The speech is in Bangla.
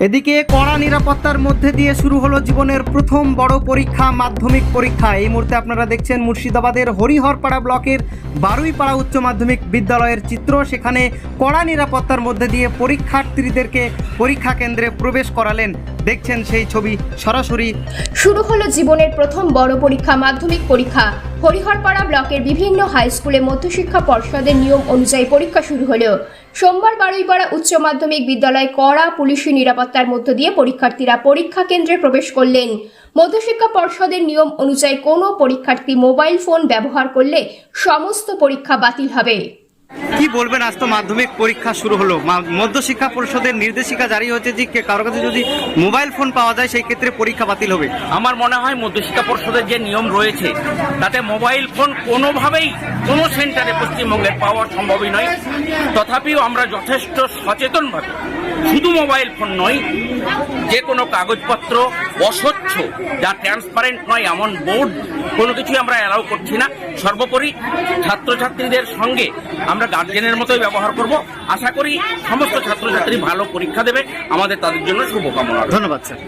এদিকে কড়া নিরাপত্তার মধ্যে দিয়ে শুরু হলো জীবনের প্রথম বড় পরীক্ষা, মাধ্যমিক পরীক্ষা। এই মুহূর্তে আপনারা দেখছেন মুর্শিদাবাদের হরিহরপাড়া ব্লকের বারুইপাড়া উচ্চ মাধ্যমিক বিদ্যালয়ের চিত্র। সেখানে কড়া নিরাপত্তার মধ্যে দিয়ে পরীক্ষার্থীদেরকে পরীক্ষা কেন্দ্রে প্রবেশ করালেন। দেখছেন সেই ছবি সরাসরি। শুরু হলো জীবনের প্রথম বড় পরীক্ষা, মাধ্যমিক পরীক্ষা। হরিহরপাড়া ব্লকের বিভিন্ন হাই স্কুলে মধ্যশিক্ষা পর্ষদের নিয়ম অনুযায়ী পরীক্ষা শুরু হলো। সোমবার বারুইপাড়া উচ্চ মাধ্যমিক বিদ্যালয়ে কড়া পুলিশি নিরাপত্তার মধ্য দিয়ে পরীক্ষার্থীরা পরীক্ষা কেন্দ্রে প্রবেশ করলেন। মধ্যশিক্ষা পর্ষদের নিয়ম অনুযায়ী কোনো পরীক্ষার্থী মোবাইল ফোন ব্যবহার করলে সমস্ত পরীক্ষা বাতিল হবে। কি বলবেন, আজ তো মাধ্যমিক পরীক্ষা শুরু হলো, মধ্যশিক্ষা পরিষদের নির্দেশিকা জারি হয়েছে যে কারোর কাছে যদি মোবাইল ফোন পাওয়া যায় সেই ক্ষেত্রে পরীক্ষা বাতিল হবে। আমার মনে হয় মধ্যশিক্ষা পর্ষদের যে নিয়ম রয়েছে তাতে মোবাইল ফোন কোনোভাবেই কোনো সেন্টারে পশ্চিমবঙ্গে পাওয়া সম্ভবই নয়। তথাপিও আমরা যথেষ্ট সচেতনভাবে শুধু মোবাইল ফোন নয়, যে কোনো কাগজপত্র অস্বচ্ছ যা ট্রান্সপারেন্ট নয় এমন বোর্ড কোনো কিছুই আমরা অ্যালাউ করছি না। সর্বোপরি ছাত্রছাত্রীদের সঙ্গে আমরা গার্জেনের মতোই ব্যবহার করব। আশা করি সমস্ত ছাত্রছাত্রী ভালো পরীক্ষা দেবে, আমাদের তাদের জন্য শুভকামনা। ধন্যবাদ স্যার।